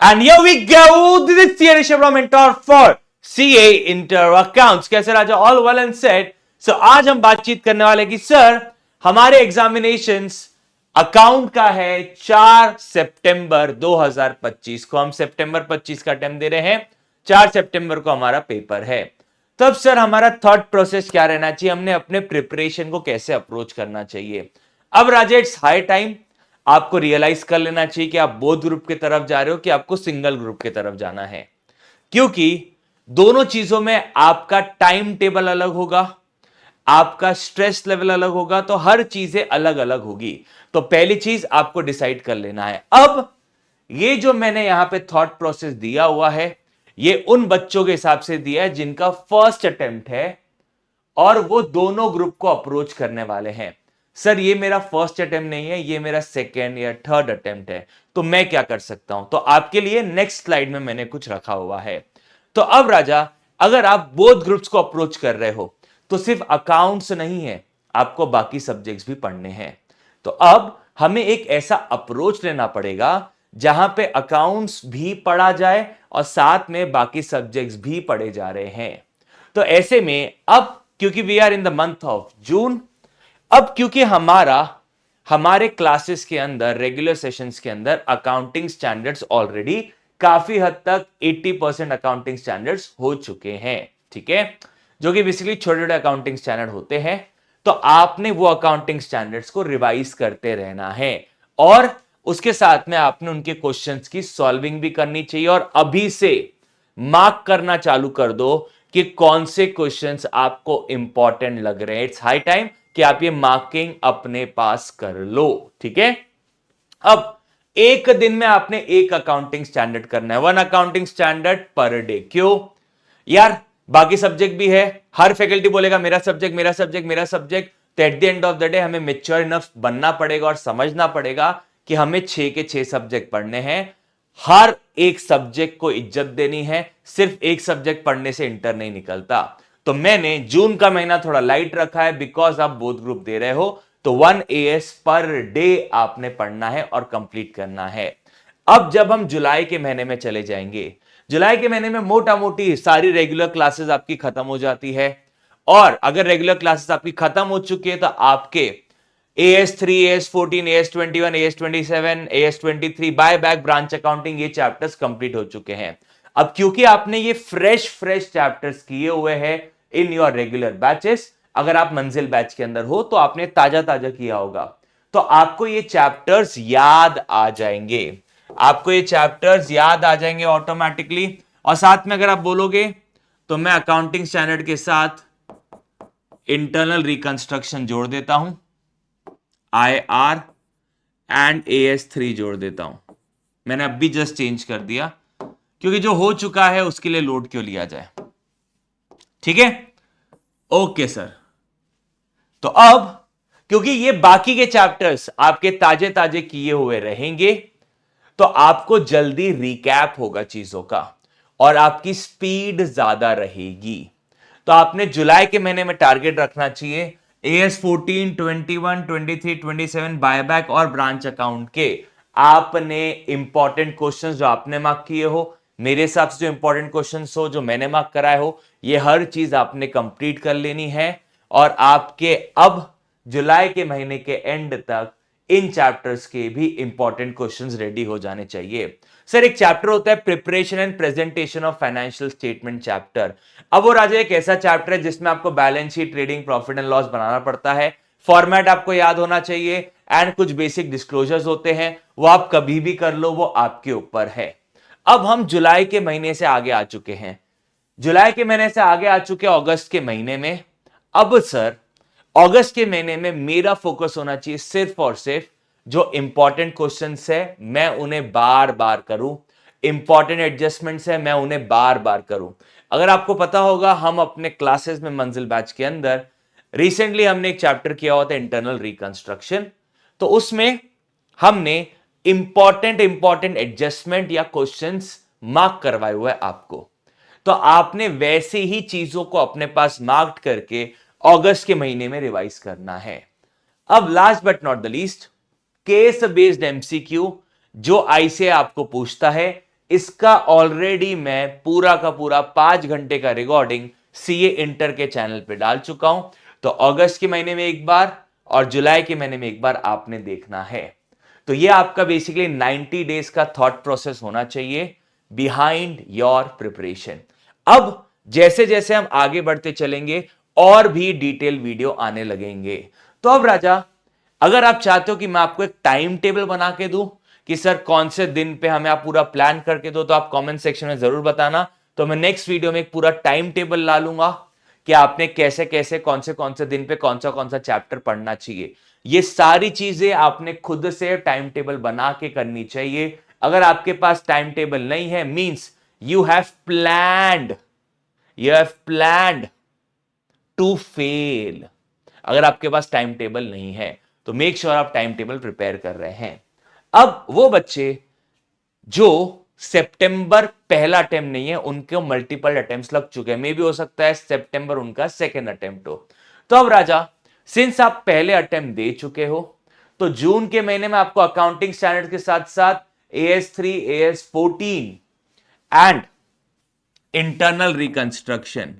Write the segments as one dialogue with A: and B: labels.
A: And here we go. This is CA Rishabh from Mentor for CA Inter Accounts. कैसे राजा? All well and said. So आज हम बातचीत करने वाले कि सर हमारे एग्जामिनेशंस अकाउंट का है 4 सितंबर 2025 को। हम सितंबर 25 का टाइम दे रहे हैं, 4 सितंबर को हमारा पेपर है। तब सर हमारा थॉट प्रोसेस क्या रहना चाहिए, हमने अपने प्रिपरेशन को कैसे अप्रोच करना चाहिए। अब राजा इट्स हाई टाइम आपको रियलाइज कर लेना चाहिए कि आप बोथ ग्रुप की तरफ जा रहे हो कि आपको सिंगल ग्रुप की तरफ जाना है, क्योंकि दोनों चीजों में आपका टाइम टेबल अलग होगा, आपका स्ट्रेस लेवल अलग होगा, तो हर चीजें अलग अलग होगी। तो पहली चीज आपको डिसाइड कर लेना है। अब ये जो मैंने यहां पे थॉट प्रोसेस दिया हुआ है, ये उन बच्चों के हिसाब से दिया है जिनका फर्स्ट अटेम्प्ट है और वो दोनों ग्रुप को अप्रोच करने वाले हैं। सर ये मेरा फर्स्ट अटेम्प्ट नहीं है, ये मेरा सेकेंड या थर्ड अटेम्प्ट है, तो मैं क्या कर सकता हूं। तो आपके लिए नेक्स्ट स्लाइड में मैंने कुछ रखा हुआ है। तो अब राजा अगर आप बोथ ग्रुप्स को अप्रोच कर रहे हो तो सिर्फ अकाउंट्स नहीं है, आपको बाकी सब्जेक्ट्स भी पढ़ने हैं। तो अब हमें एक ऐसा अप्रोच लेना पड़ेगा जहां पे अकाउंट्स भी पढ़ा जाए और साथ में बाकी सब्जेक्ट्स भी पढ़े जा रहे हैं। तो ऐसे में अब क्योंकि we are in the month of June, अब क्योंकि हमारे क्लासेस के अंदर, रेगुलर सेशंस के अंदर अकाउंटिंग स्टैंडर्ड्स ऑलरेडी काफी हद तक 80% अकाउंटिंग स्टैंडर्ड्स हो चुके हैं, ठीक है, जो कि बेसिकली छोटे छोटे अकाउंटिंग स्टैंडर्ड होते हैं। तो आपने वो अकाउंटिंग स्टैंडर्ड्स को रिवाइज करते रहना है और उसके साथ में आपने उनके क्वेश्चंस की सॉल्विंग भी करनी चाहिए और अभी से मार्क करना चालू कर दो कि कौन से क्वेश्चंस आपको इंपॉर्टेंट लग रहे हैं। इट्स हाई टाइम कि आप ये मार्किंग अपने पास कर लो, ठीक है। अब एक दिन में आपने एक अकाउंटिंग स्टैंडर्ड करना है, 1 अकाउंटिंग स्टैंडर्ड पर डे। क्यों यार, बाकी सब्जेक्ट भी है, हर फैकल्टी बोलेगा मेरा सब्जेक्ट मेरा सब्जेक्ट मेरा सब्जेक्ट। तो at the end of the day हमें मेच्योर इनफ बनना पड़ेगा और समझना पड़ेगा कि हमें 6 के 6 सब्जेक्ट पढ़ने हैं। हर एक सब्जेक्ट को इज्जत देनी है, सिर्फ एक सब्जेक्ट पढ़ने से इंटर नहीं निकलता। तो मैंने जून का महीना थोड़ा लाइट रखा है बिकॉज आप बोथ ग्रुप दे रहे हो, तो 1 AS पर डे आपने पढ़ना है और कंप्लीट करना है। अब जब हम जुलाई के महीने में चले जाएंगे, जुलाई के महीने में मोटा मोटी सारी रेगुलर क्लासेस आपकी खत्म हो जाती है और अगर रेगुलर क्लासेस आपकी खत्म हो चुकी है तो आपके AS3, AS14, AS21, AS27, AS23 buy back branch accounting ये चैप्टर्स कंप्लीट हो चुके हैं। अब क्योंकि आपने ये फ्रेश चैप्टर्स किए हुए हैं इन योर रेगुलर बैचेस, अगर आप मंजिल बैच के अंदर हो तो आपने ताजा किया होगा, तो आपको ये चैप्टर्स याद आ जाएंगे, आपको ये चैप्टर्स याद आ जाएंगे ऑटोमेटिकली। और साथ में अगर आप बोलोगे तो मैं अकाउंटिंग स्टैंडर्ड के साथ इंटरनल रिकंस्ट्रक्शन जोड़ देता हूं, IR एंड AS3 जोड़ देता हूं। मैंने अभी जस्ट चेंज कर दिया क्योंकि जो हो चुका है उसके लिए लोड क्यों लिया जाए, ठीक है। ओके सर, तो अब क्योंकि ये बाकी के चैप्टर्स आपके ताजे किए हुए रहेंगे तो आपको जल्दी रिकैप होगा चीजों का और आपकी स्पीड ज्यादा रहेगी। तो आपने जुलाई के महीने में टारगेट रखना चाहिए AS14, 21, 23, 27 बायबैक और ब्रांच अकाउंट के आपने इंपॉर्टेंट क्वेश्चंस जो आपने मार्क किए हो, मेरे हिसाब से जो इंपॉर्टेंट क्वेश्चंस हो जो मैंने मार्क कराए हो, ये हर चीज आपने कंप्लीट कर लेनी है और आपके अब जुलाई के महीने के एंड तक इन चैप्टर्स के भी इंपॉर्टेंट क्वेश्चंस रेडी हो जाने चाहिए। सर एक चैप्टर होता है preparation and presentation of financial statement chapter. अब वो राजा एक ऐसा चैप्टर है जिसमें आपको balance sheet, trading, profit and loss बनाना पड़ता है, फॉर्मेट आपको याद होना चाहिए एंड कुछ बेसिक डिस्क्लोजर्स होते हैं, वो आप कभी भी कर लो, वो आपके ऊपर है। अब हम जुलाई के महीने से आगे आ चुके हैं, जुलाई के महीने से आगे आ चुके अगस्त के महीने में। अब सर अगस्त के महीने में मेरा फोकस होना चाहिए सिर्फ और सिर्फ जो इंपॉर्टेंट क्वेश्चंस है मैं उन्हें बार बार करूं, इंपॉर्टेंट एडजस्टमेंट्स है मैं उन्हें बार बार करूं। अगर आपको पता होगा हम अपने क्लासेस में मंजिल बैच के अंदर रिसेंटली हमने एक चैप्टर किया हुआ था इंटरनल रिकंस्ट्रक्शन, तो उसमें हमने इंपॉर्टेंट एडजस्टमेंट या क्वेश्चंस मार्क करवाए हुए आपको, तो आपने वैसे ही चीजों को अपने पास मार्क करके अगस्त के महीने में रिवाइज करना है। अब last but not the least, case based MCQ जो ICAI आपको पूछता है इसका ऑलरेडी मैं पूरा का पूरा 5 घंटे का रिकॉर्डिंग सीए इंटर के चैनल पे डाल चुका हूं। तो अगस्त के महीने में एक बार और जुलाई के महीने में एक बार आपने देखना है। तो ये आपका बेसिकली 90 डेज का थॉट प्रोसेस होना चाहिए बिहाइंड योर प्रिपरेशन। अब जैसे जैसे हम आगे बढ़ते चलेंगे और भी डिटेल वीडियो आने लगेंगे। तो अब राजा, अगर आप चाहते हो कि मैं आपको एक टाइम टेबल बना के दूं कि सर कौन से दिन पे हमें आप पूरा प्लान करके दो, तो आप कमेंट सेक्शन में जरूर बताना। तो मैं नेक्स्ट वीडियो में एक पूरा टाइम टेबल ला लूंगा कि आपने कैसे कैसे कौन से दिन पे कौन सा चैप्टर पढ़ना चाहिए। ये सारी चीजें आपने खुद से टाइम टेबल बना के करनी चाहिए। अगर आपके पास टाइम टेबल नहीं है, means you have planned to fail. अगर आपके पास टाइम टेबल नहीं है तो मेक श्योर आप टाइम टेबल प्रिपेयर कर रहे हैं। अब वो बच्चे जो सितंबर पहला अटेम्प्ट नहीं है, उनके मल्टीपल अटेम्प्ट्स लग चुके हैं, मे भी हो सकता है सितंबर उनका सेकेंड अटेम्प्ट हो। तो अब राजा, सिंस आप पहले अटेम्प्ट दे चुके हो, तो जून के महीने में आपको अकाउंटिंग स्टैंडर्ड के साथ साथ AS3, AS14 and internal reconstruction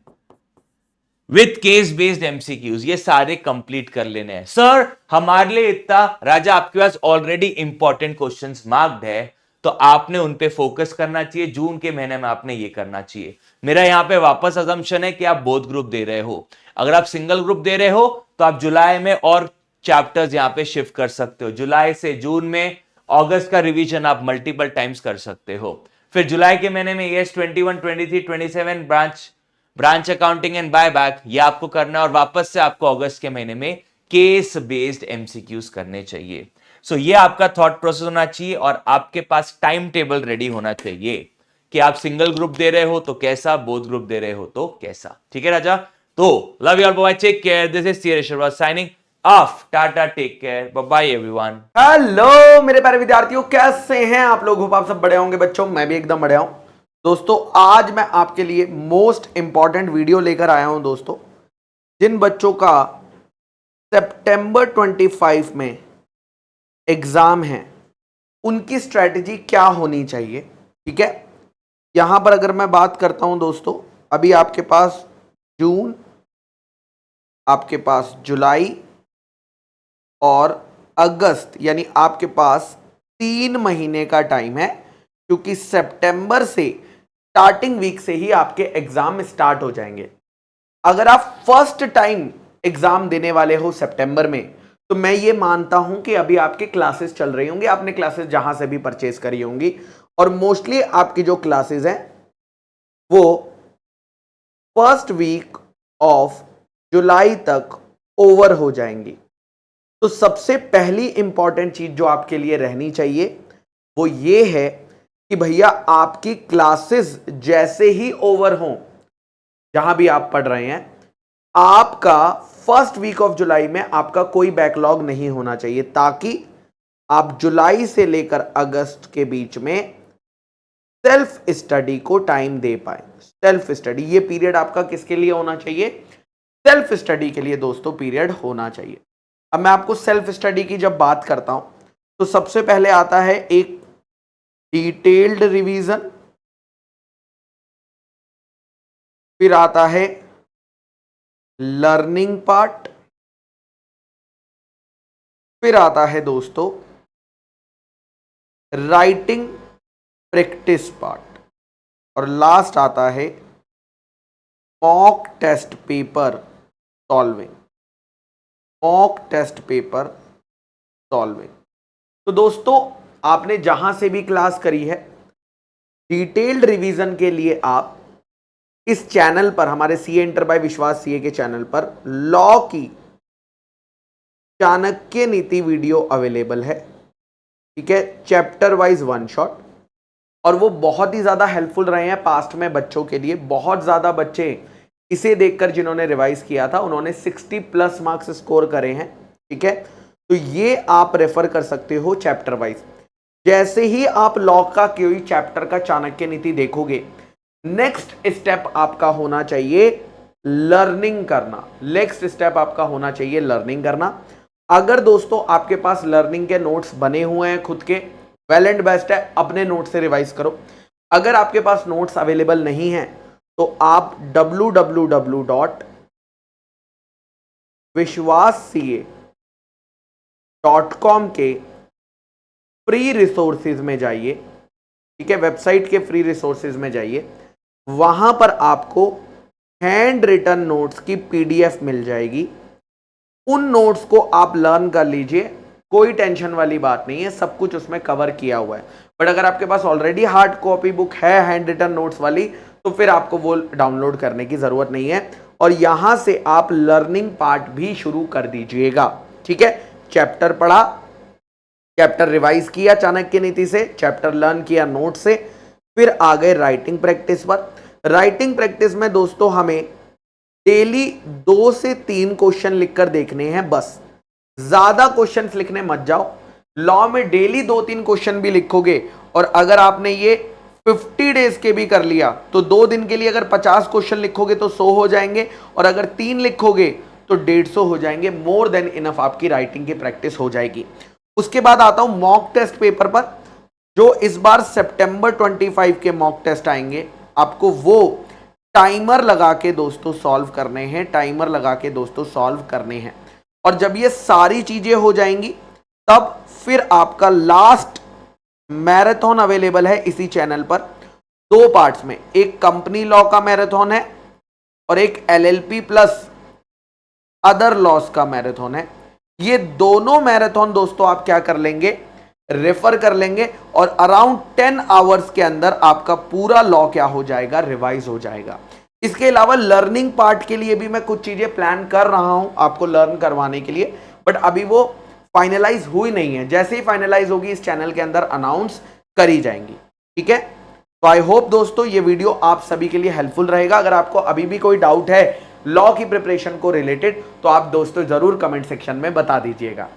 A: with case based MCQs ये सारे कंप्लीट कर लेने हैं। सर हमारे लिए इतना, राजा आपके पास ऑलरेडी इंपॉर्टेंट क्वेश्चंस मार्क्ड है, तो आपने उन पे फोकस करना चाहिए। जून के महीने में आपने ये करना चाहिए। मेरा यहां पे वापस अजम्पशन है कि आप बोथ ग्रुप दे रहे हो। अगर आप सिंगल ग्रुप दे रहे हो तो आप जुलाई में और चैप्टर्स यहां पे शिफ्ट कर सकते हो। जुलाई से जून में अगस्त का रिवीजन आप मल्टीपल टाइम्स कर सकते हो। फिर जुलाई के महीने में AS21, 23, 27 branch accounting and buy back ये आपको करना है, और वापस से आपको अगस्त के महीने में केस बेस्ड एमसीक्यूज करने चाहिए। सो ये आपका थॉट प्रोसेस होना चाहिए और आपके पास टाइम टेबल रेडी होना चाहिए कि आप सिंगल ग्रुप दे रहे हो तो कैसा, बोथ ग्रुप दे रहे हो तो कैसा। ठीक है राजा? तो love you all, bye, take care, this is CA Rishabh signing off, ta-ta, take care, bye bye everyone.
B: Hello मेरे प्यारे विद्यार्थियों, कैसे हैं आप लोग? होप आप सब बढ़िया होंगे बच्चों। मैं भी एकदम बढ़िया हूं दोस्तों। आज मैं आपके लिए मोस्ट इंपॉर्टेंट वीडियो लेकर आया हूं दोस्तों। जिन बच्चों का सितंबर 25 में एग्जाम है, उनकी स्ट्रेटजी क्या होनी चाहिए। ठीक है, यहां पर अगर मैं बात करता हूं दोस्तों, अभी आपके पास जून, आपके पास जुलाई और अगस्त, यानी आपके पास 3 महीने का टाइम है, क्योंकि सितंबर से स्टार्टिंग वीक से ही आपके एग्जाम स्टार्ट हो जाएंगे। अगर आप फर्स्ट टाइम एग्जाम देने वाले हो सितंबर में, तो मैं ये मानता हूं कि अभी आपके क्लासेस चल रही होंगी, आपने क्लासेस जहां से भी परचेज करी होंगी, और मोस्टली आपकी जो क्लासेस हैं वो फर्स्ट वीक ऑफ जुलाई तक ओवर हो जाएंगी। तो सबसे पहली इंपॉर्टेंट चीज जो आपके लिए रहनी चाहिए वो ये है कि भैया आपकी क्लासेस जैसे ही ओवर हों, जहां भी आप पढ़ रहे हैं, आपका फर्स्ट वीक ऑफ जुलाई में आपका कोई बैकलॉग नहीं होना चाहिए, ताकि आप जुलाई से लेकर अगस्त के बीच में सेल्फ स्टडी को टाइम दे पाए। सेल्फ स्टडी, ये पीरियड आपका किसके लिए होना चाहिए? सेल्फ स्टडी के लिए दोस्तों पीरियड होना चाहिए। अब मैं आपको सेल्फ स्टडी की जब बात करता हूं, तो सबसे पहले आता है एक डिटेल्ड रिवीजन, फिर आता है लर्निंग पार्ट, फिर आता है दोस्तों राइटिंग प्रैक्टिस पार्ट, और लास्ट आता है mock test paper solving. Mock test paper solving. तो दोस्तों, आपने जहां से भी क्लास करी है, डिटेल्ड रिवीजन के लिए आप इस चैनल पर, हमारे सीए इंटर बाय विश्वास सीए के चैनल पर लॉ की चाणक्य नीति वीडियो अवेलेबल है। ठीक है, चैप्टर वाइज वन शॉट, और वो बहुत ही ज्यादा हेल्पफुल रहे हैं पास्ट में बच्चों के लिए। बहुत ज्यादा बच्चे इसे देखकर, जिन्होंने रिवाइज किया था, उन्होंने 60+ मार्क्स स्कोर करे हैं। ठीक है, तो ये आप रेफर कर सकते हो चैप्टर वाइज। जैसे ही आप लॉ का कोई चैप्टर का चाणक्य नीति देखोगे, नेक्स्ट स्टेप आपका होना चाहिए लर्निंग करना। नेक्स्ट स्टेप आपका होना चाहिए लर्निंग करना। अगर दोस्तों आपके पास लर्निंग के नोट्स बने हुए हैं खुद के, वेल एंड बेस्ट है, अपने नोट से रिवाइज करो। अगर आपके पास नोट्स अवेलेबल नहीं है तो आप www.vishwasca.com के फ्री रिसोर्सेज में जाइए, ठीक है, वेबसाइट के फ्री रिसोर्सेज में जाइए, वहां पर आपको हैंड रिटन नोट्स की पीडीएफ मिल जाएगी। उन नोट्स को आप लर्न कर लीजिए, कोई टेंशन वाली बात नहीं है, सब कुछ उसमें कवर किया हुआ है। बट अगर आपके पास ऑलरेडी हार्ड कॉपी बुक है हैंड रिटन नोट्स वाली, तो फिर आपको वो डाउनलोड करने की जरूरत नहीं है और यहां से आप लर्निंग पार्ट भी शुरू कर दीजिएगा, ठीक है। चैप्टर पढ़ा, चैप्टर रिवाइज किया चाणक्य नीति से, चैप्टर लर्न किया नोट से, फिर आ गए राइटिंग प्रैक्टिस पर। राइटिंग प्रैक्टिस में दोस्तों हमें डेली 2 से 3 क्वेश्चन लिखकर देखने हैं, बस ज्यादा क्वेश्चंस लिखने मत जाओ। लॉ में डेली 2-3 क्वेश्चन भी लिखोगे और अगर आपने ये 50 डेज के भी कर लिया तो 2 दिन के लिए अगर 50 क्वेश्चन लिखोगे तो 100 हो जाएंगे और अगर 3 लिखोगे तो 150 हो जाएंगे। मोर देन इनफ आपकी राइटिंग की प्रैक्टिस हो जाएगी। उसके बाद आता हूं मॉक टेस्ट पेपर पर, जो इस बार सितंबर 25 के मॉक टेस्ट आएंगे। आपको वो टाइमर लगा के दोस्तों सॉल्व करने हैं, टाइमर लगा के दोस्तों सॉल्व करने हैं। और जब ये सारी चीजें हो जाएंगी तब फिर आपका लास्ट मैराथन अवेलेबल है इसी चैनल पर 2 पार्ट्स में, एक कंपनी लॉ का मैराथन है और एक एलएलपी प्लस अदर लॉस का मैराथन है। ये दोनों मैराथन दोस्तों आप क्या कर लेंगे, रेफर कर लेंगे और अराउंड 10 आवर्स के अंदर आपका पूरा लॉ क्या हो जाएगा, रिवाइज हो जाएगा। इसके अलावा लर्निंग पार्ट के लिए भी मैं कुछ चीजें प्लान कर रहा हूं आपको लर्न करवाने के लिए, बट अभी वो फाइनलाइज हुई नहीं है। जैसे ही फाइनलाइज होगी इस चैनल के अंदर अनाउंस करी जाएंगी, ठीक है। तो आई होप दोस्तों ये वीडियो आप सभी के लिए हेल्पफुल रहेगा। अगर आपको अभी भी कोई डाउट है लॉ की प्रिपरेशन को रिलेटेड तो आप दोस्तों जरूर कमेंट सेक्शन में बता दीजिएगा।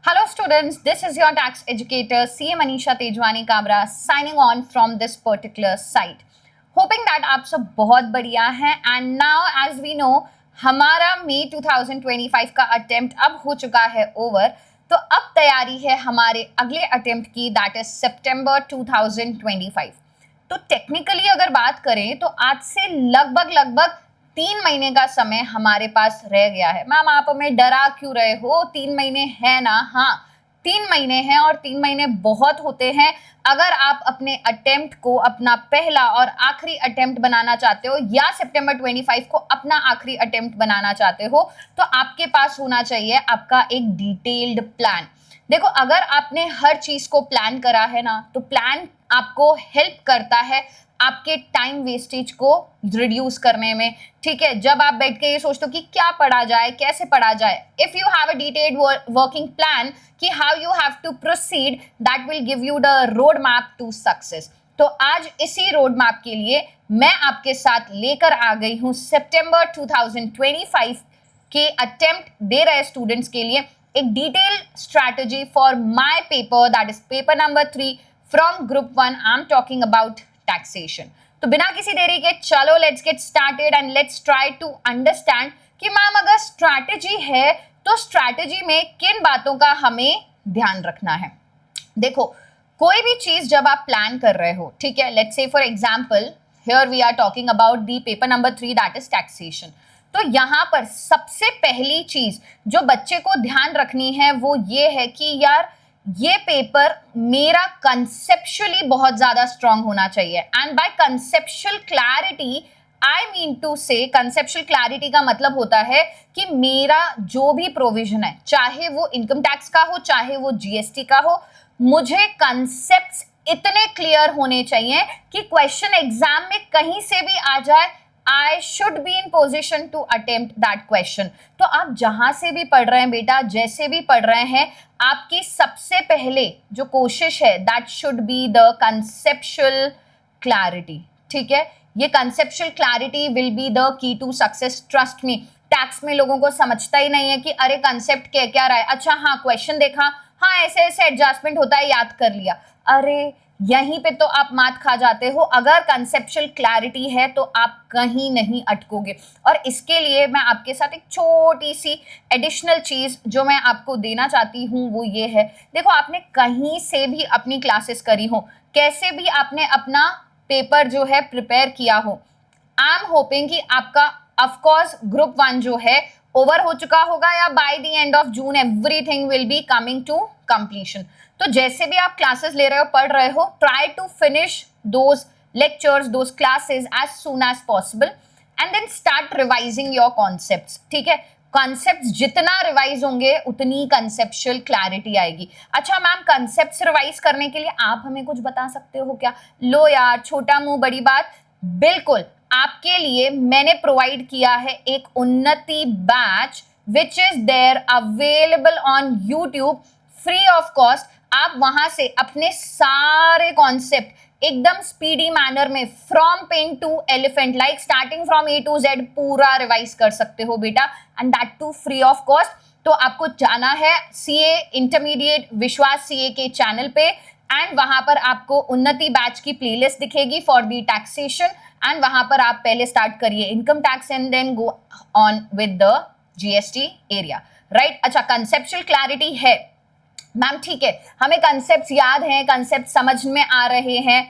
C: Hello students, this is your tax educator CA Manisha Tejwani Kabra signing on from this particular site. Hoping that आप सब बहुत बढ़िया हैं and now as we know हमारा मई 2025 का अटेम्प्ट अब हो चुका है ओवर, तो अब तैयारी है हमारे अगले अटेम्प्ट की, दैट इज सितंबर 2025। तो टेक्निकली अगर बात करें तो आज से लगभग 3 महीने का समय हमारे पास रह गया है। मैम आप हमें डरा क्यों रहे हो, 3 महीने है ना? हाँ 3 महीने हैं और 3 महीने बहुत होते हैं। अगर आप अपने अटेम्प्ट को अपना पहला और आखिरी अटेम्प्ट बनाना चाहते हो या सितंबर 25 को अपना आखिरी अटेम्प्ट बनाना चाहते हो तो आपके पास होना चाहिए आपका एक डिटेल्ड प्लान। देखो अगर आपने हर चीज को प्लान करा है ना तो प्लान आपको हेल्प करता है आपके टाइम वेस्टेज को रिड्यूस करने में, ठीक है। जब आप बैठ के ये सोचते हो कि क्या पढ़ा जाए, कैसे पढ़ा जाए, if you have a detailed working plan कि how you have to proceed, that will give you the road map to success. तो आज इसी रोड मैप के लिए मैं आपके साथ लेकर आ गई हूं सितंबर 2025 के अटेम्प्ट दे रहे स्टूडेंट्स के लिए एक detail strategy for my paper, that is paper number 3 from group 1। I am talking about taxation. तो बिना किसी देरी के चलो let's get started and let's try to understand कि मैम अगर स्ट्रैटेजी है तो स्ट्रैटेजी में किन बातों का हमें ध्यान रखना है। देखो कोई भी चीज जब आप प्लान कर रहे हो, ठीक है, let's say for example here we are talking about the paper number 3 that is taxation. तो यहां पर सबसे पहली चीज जो बच्चे को ध्यान रखनी है वो ये है कि यार ये पेपर मेरा कंसेप्चुअली बहुत ज्यादा स्ट्रांग होना चाहिए। And by conceptual clarity I mean to say, conceptual clarity का मतलब होता है कि मेरा जो भी प्रोविजन है, चाहे वो इनकम टैक्स का हो चाहे वो जीएसटी का हो, मुझे कंसेप्ट्स इतने क्लियर होने चाहिए कि क्वेश्चन एग्जाम में कहीं से भी आ जाए I should be in position to attempt that question। तो आप जहां से भी पढ़ रहे हैं बेटा, जैसे भी पढ़ रहे हैं, आपकी सबसे पहले जो कोशिश है that should be the conceptual clarity, ठीक है। ये conceptual clarity will be the key to success, trust me। Tax में लोगों को समझता ही नहीं है कि अरे कंसेप्ट क्या क्या रहा है, अच्छा हाँ क्वेश्चन देखा, हाँ ऐसे ऐसे एडजस्टमेंट होता है, याद कर लिया, अरे यहीं पे तो आप मात खा जाते हो। अगर कंसेप्चुअल क्लैरिटी है तो आप कहीं नहीं अटकोगे। और इसके लिए मैं आपके साथ एक छोटी सी एडिशनल चीज जो मैं आपको देना चाहती हूँ वो ये है, देखो आपने कहीं से भी अपनी क्लासेस करी हो, कैसे भी आपने अपना पेपर जो है प्रिपेयर किया हो, आई एम होपिंग कि आपका ऑफकोर्स ग्रुप 1 जो है ओवर हो चुका होगा या by the end of June everything will be coming to completion. तो जैसे भी आप क्लासेस ले रहे हो, पढ़ रहे हो, try to finish those lectures, those classes as soon as possible and then start revising your concepts. ठीक है, कॉन्सेप्ट्स जितना रिवाइज होंगे उतनी कंसेप्चुअल क्लैरिटी आएगी। अच्छा मैम, कॉन्सेप्ट्स रिवाइज करने के लिए आप हमें कुछ बता सकते हो क्या? लो यार, छोटा मुंह बड़ी बात। बिल्कुल, आपके लिए मैंने प्रोवाइड किया है एक Unnati batch which is there available on YouTube free of cost. आप वहां से अपने सारे कॉन्सेप्ट एकदम स्पीडी मैनर में from pen to elephant like starting from A to Z पूरा रिवाइज कर सकते हो बेटा, and that too free of cost. तो आपको जाना है सीए इंटरमीडिएट विश्वास सीए के चैनल पे एंड वहां पर आपको उन्नति बैच की प्लेलिस्ट दिखेगी फॉर दी टैक्सेशन एंड वहां पर आप पहले स्टार्ट करिए income tax and then go on with the GST area, right. अच्छा, कंसेप्चुअल क्लैरिटी है मैम, ठीक है, हमें कंसेप्ट्स याद हैं, कंसेप्ट समझ में आ रहे हैं,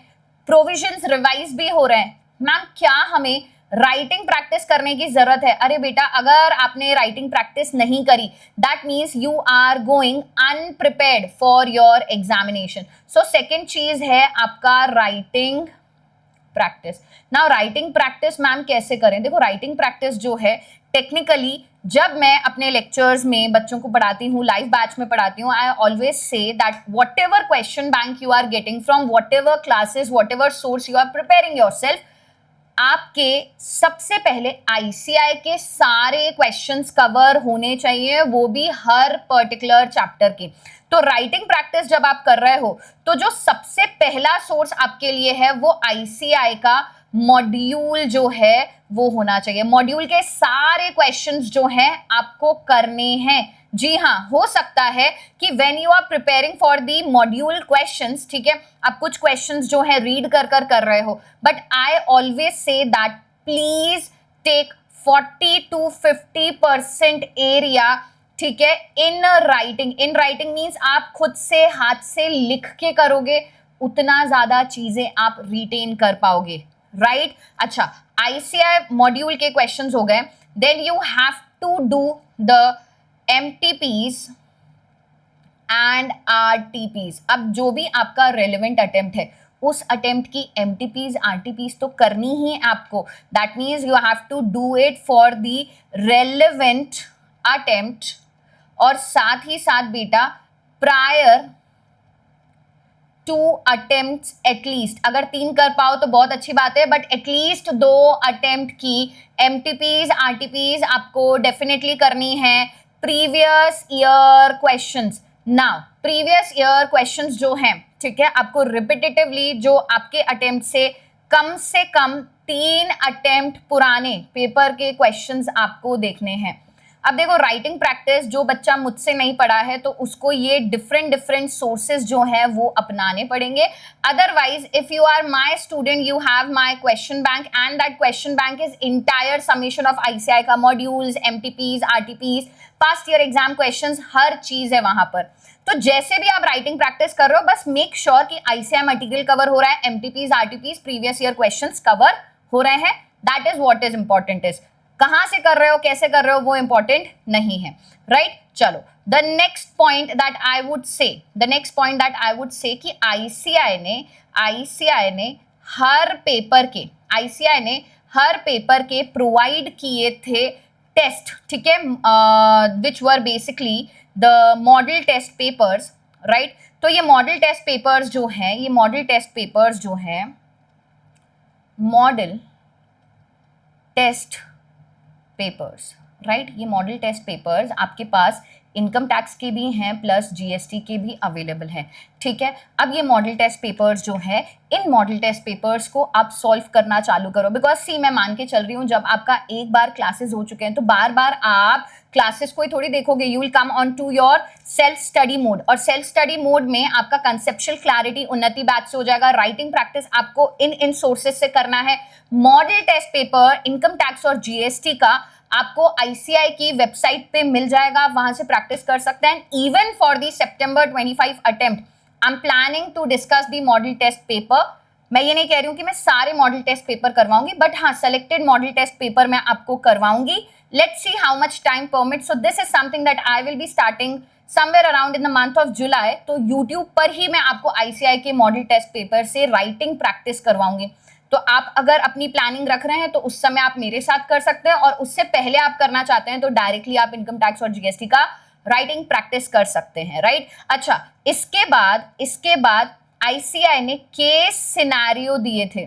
C: प्रोविजंस रिवाइज भी हो रहे हैं। मैम, क्या हमें राइटिंग प्रैक्टिस करने की जरूरत है? अरे बेटा, अगर आपने राइटिंग प्रैक्टिस नहीं करी that means you are going unprepared for your examination. So second चीज है आपका writing practice. Now writing practice ma'am कैसे करें? देखो, राइटिंग प्रैक्टिस जो है टेक्निकली जब मैं अपने लेक्चर्स में बच्चों को पढ़ाती हूँ, लाइव बैच में पढ़ाती हूँ, I always say that whatever question bank you are getting from whatever classes, whatever source you are preparing yourself, आपके सबसे पहले आईसीआई के सारे क्वेश्चंस कवर होने चाहिए, वो भी हर पर्टिकुलर चैप्टर के। तो राइटिंग प्रैक्टिस जब आप कर रहे हो तो जो सबसे पहला सोर्स आपके लिए है वो आईसीआई का मॉड्यूल जो है वो होना चाहिए। मॉड्यूल के सारे क्वेश्चंस जो हैं आपको करने हैं। जी हाँ, हो सकता है कि when you are preparing for the module questions, ठीक है, आप कुछ क्वेश्चंस जो है रीड कर रहे हो, but I always say that please take 40 to 50% area, ठीक है, in writing. In writing means आप खुद से हाथ से लिख के करोगे, उतना ज्यादा चीजें आप रिटेन कर पाओगे, राइट। अच्छा, आईसीआई मॉड्यूल के क्वेश्चंस हो गए, then you have to do the MTPs and RTPs. अब जो भी आपका रेलेवेंट अटेम्प्ट है उस अटेम्प्ट की एमटीपीज आरटीपीज तो करनी ही आपको। That means you have to do it for the relevant attempt, और साथ ही साथ बेटा प्रायर टू अटेम्प्ट्स एटलीस्ट, अगर 3 कर पाओ तो बहुत अच्छी बात है, बट एटलीस्ट 2 अटेम्प्ट की एमटीपीज आरटीपीज आपको डेफिनेटली करनी है। Previous year questions, now previous year questions जो हैं, ठीक है, आपको रिपीटेटिवली जो आपके अटेम्प्ट से कम 3 अटेम्प्ट पुराने पेपर के क्वेश्चंस आपको देखने हैं। अब देखो, राइटिंग प्रैक्टिस जो बच्चा मुझसे नहीं पढ़ा है तो उसको ये डिफरेंट सोर्सेज जो है वो अपनाने पड़ेंगे। Otherwise if you are my student, you have my question bank and that question bank is entire summation of ICAI का modules, MTPs, RTPs, past year exam questions, हर चीज है वहां पर। तो जैसे भी आप राइटिंग प्रैक्टिस कर रहे हो, बस मेक श्योर कि आईसीआई मटेरियल कवर हो रहा है, MTPs, RTPs, previous year questions cover हो रहे हैं। That is what is important. इज कहां से कर रहे हो, कैसे कर रहे हो, वो इंपॉर्टेंट नहीं है, राइट। चलो, the next point that I would say कि आईसीआई ने हर पेपर के प्रोवाइड किए थे टेस्ट, ठीक है, which were basically the model test papers, right. तो ये मॉडल टेस्ट पेपर्स जो हैं मॉडल टेस्ट पेपर्स, राइट, ये मॉडल टेस्ट पेपर्स आपके पास इनकम टैक्स के भी हैं प्लस जीएसटी के भी अवेलेबल हैं, ठीक है। अब ये मॉडल टेस्ट पेपर्स जो है, इन मॉडल टेस्ट पेपर्स को आप सॉल्व करना चालू करो, बिकॉज सी मैं मान के चल रही हूँ जब आपका एक बार क्लासेस हो चुके हैं तो बार बार आप क्लासेस को ही थोड़ी देखोगे, you will come on to your self study mode, और सेल्फ स्टडी मोड में आपका कंसेप्चुअल क्लैरिटी उन्नति बैच से हो जाएगा। राइटिंग प्रैक्टिस आपको इन सोर्सेज से करना है। Model test paper income tax और जीएसटी का आपको आईसीआई की वेबसाइट पे मिल जाएगा, आप वहां से प्रैक्टिस कर सकते हैं। Even for the September 25 attempt I am planning to discuss the model test paper मैं ये नहीं कह रही हूँ कि मैं सारे मॉडल टेस्ट पेपर करवाऊंगी, बट हाँ सेलेक्टेड मॉडल टेस्ट पेपर मैं आपको करवाऊंगी. Let's see how much time permit. So this is something that I will be starting somewhere around in the month of July. तो यूट्यूब पर ही मैं आपको आईसीआई के मॉडल टेस्ट पेपर से राइटिंग प्रैक्टिस करवाऊंगी. तो आप अगर अपनी प्लानिंग रख रहे हैं तो उस समय आप मेरे साथ कर सकते हैं, और उससे पहले आप करना चाहते हैं तो डायरेक्टली आप इनकम टैक्स और जीएसटी का राइटिंग प्रैक्टिस कर सकते हैं. राइट. अच्छा, इसके बाद आईसीआई ने केस सिनेरियो दिए थे.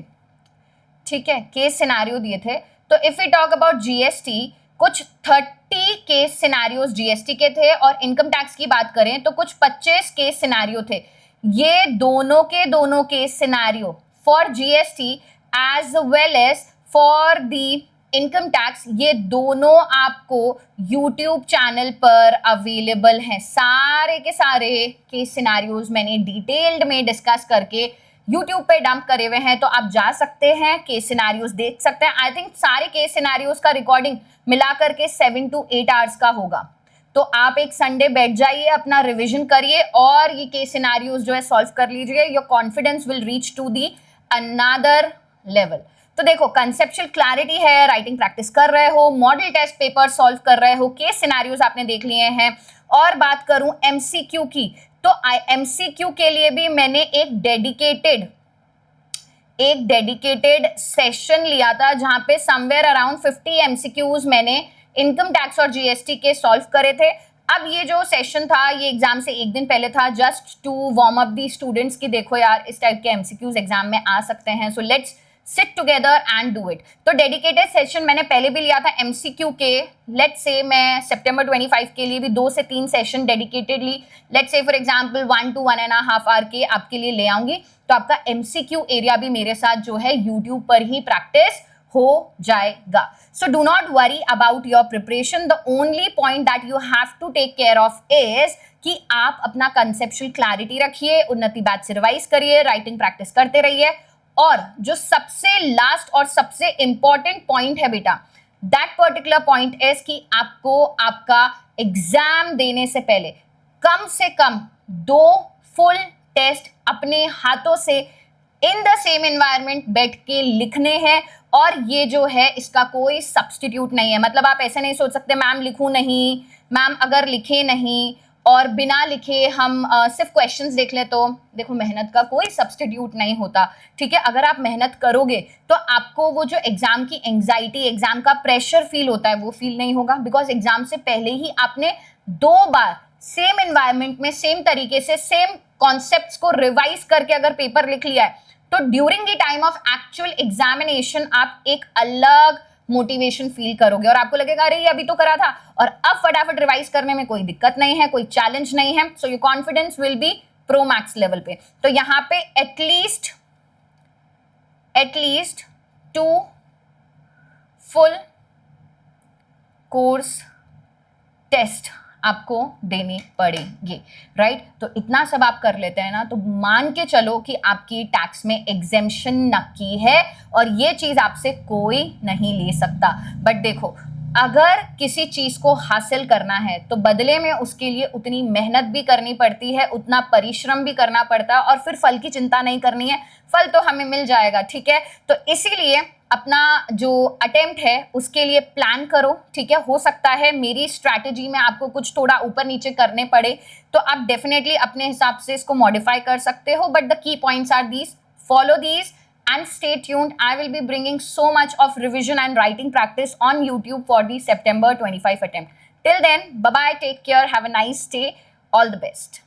C: ठीक है, केस सिनेरियो दिए थे. तो if we talk about GST, कुछ 30 केस सिनेरियोज जीएसटी के थे, और इनकम टैक्स की बात करें तो कुछ 25 केस सिनेरियो थे. ये दोनों के दोनों case scenario for GST as well as for the income tax, ये दोनों आपको यूट्यूब चैनल पर अवेलेबल हैं. सारे के सारे केस सिनेरियोज मैंने डिटेल्ड में डिस्कस करके यूट्यूब पे डंप करे हुए हैं. तो आप जा सकते हैं, केस सिनेरियोज देख सकते हैं. आई थिंक सारे केस सिनेरियोज का रिकॉर्डिंग मिला करके 7 to 8 आवर्स का होगा. तो आप एक संडे बैठ जाइए, अपना रिविजन करिए और ये केस सिनेरियोज जो है सॉल्व कर लीजिए. Your confidence will reach to the another level. तो देखो, कंसेप्चुअल क्लैरिटी है, राइटिंग प्रैक्टिस कर रहे हो, मॉडल टेस्ट पेपर सॉल्व कर रहे हो, केस सिनेरियोज आपने देख लिए हैं. और बात करूं एमसीक्यू की, तो एमसीक्यू के लिए भी मैंने एक डेडिकेटेड सेशन लिया था, जहां पे समवेयर अराउंड 50 एमसीक्यूज मैंने इनकम टैक्स और जीएसटी के सॉल्व करे थे. अब ये जो सेशन था ये एग्जाम से एक दिन पहले था, just to warm up the students की देखो यार इस टाइप के एमसीक्यूज एग्जाम में आ सकते हैं. So let's sit together and do it. तो डेडिकेटेड सेशन मैंने पहले भी लिया था एमसीक्यू के. लेट्स से मैं सितंबर 25 के लिए भी 2 से 3 session dedicatedly, let's say for example 1 to 1.5 hour के आपके लिए ले आऊंगी. तो आपका एमसीक्यू एरिया भी मेरे साथ जो है यूट्यूब पर ही प्रैक्टिस हो जाएगा. So do not worry about your preparation. The only point that you have to take care of is कि आप अपना conceptual clarity रखिए, उन्नति बैच से रिवाइज करिए, राइटिंग प्रैक्टिस करते रहिए. और जो सबसे लास्ट और सबसे इंपॉर्टेंट पॉइंट है बेटा, दैट पर्टिकुलर पॉइंट इज कि आपको आपका एग्जाम देने से पहले कम से कम 2 फुल टेस्ट अपने हाथों से इन द सेम एनवायरमेंट बैठ के लिखने हैं. और ये जो है इसका कोई सब्स्टिट्यूट नहीं है. मतलब आप ऐसे नहीं सोच सकते मैम लिखूं नहीं, मैम अगर लिखे नहीं और बिना लिखे हम सिर्फ क्वेश्चंस देख ले, तो देखो मेहनत का कोई सब्स्टिट्यूट नहीं होता. ठीक है, अगर आप मेहनत करोगे तो आपको वो जो एग्जाम की एंग्जाइटी, एग्जाम का प्रेशर फील होता है वो फील नहीं होगा. बिकॉज एग्जाम से पहले ही आपने 2 बार सेम एनवायरमेंट में सेम तरीके से सेम कॉन्सेप्ट्स को रिवाइज करके अगर पेपर लिख लिया है, तो during the time of actual examination आप एक अलग मोटिवेशन फील करोगे और आपको लगेगा अरे ये अभी तो करा था और अब फटाफट रिवाइज करने में कोई दिक्कत नहीं है, कोई चैलेंज नहीं है. So your confidence will be pro max level पे. तो यहां पे एटलीस्ट 2 फुल कोर्स टेस्ट आपको देनी पड़ेगी. राइट. तो इतना सब आप कर लेते हैं ना, तो मान के चलो कि आपकी टैक्स में एग्जेम्पशन नक्की है और ये चीज आपसे कोई नहीं ले सकता. बट देखो, अगर किसी चीज को हासिल करना है तो बदले में उसके लिए उतनी मेहनत भी करनी पड़ती है, उतना परिश्रम भी करना पड़ता है, और फिर फल की चिंता नहीं करनी है, फल तो हमें मिल जाएगा. ठीक है, तो इसीलिए अपना जो अटेम्प्ट है उसके लिए प्लान करो. ठीक है, हो सकता है मेरी स्ट्रैटेजी में आपको कुछ थोड़ा ऊपर नीचे करने पड़े, तो आप डेफिनेटली अपने हिसाब से इसको मॉडिफाई कर सकते हो. But the key points are these, follow these and stay tuned. I will be bringing so much of revision and writing practice on YouTube for the September 25 attempt. Till then, bye bye, take care, have a nice day, all the best.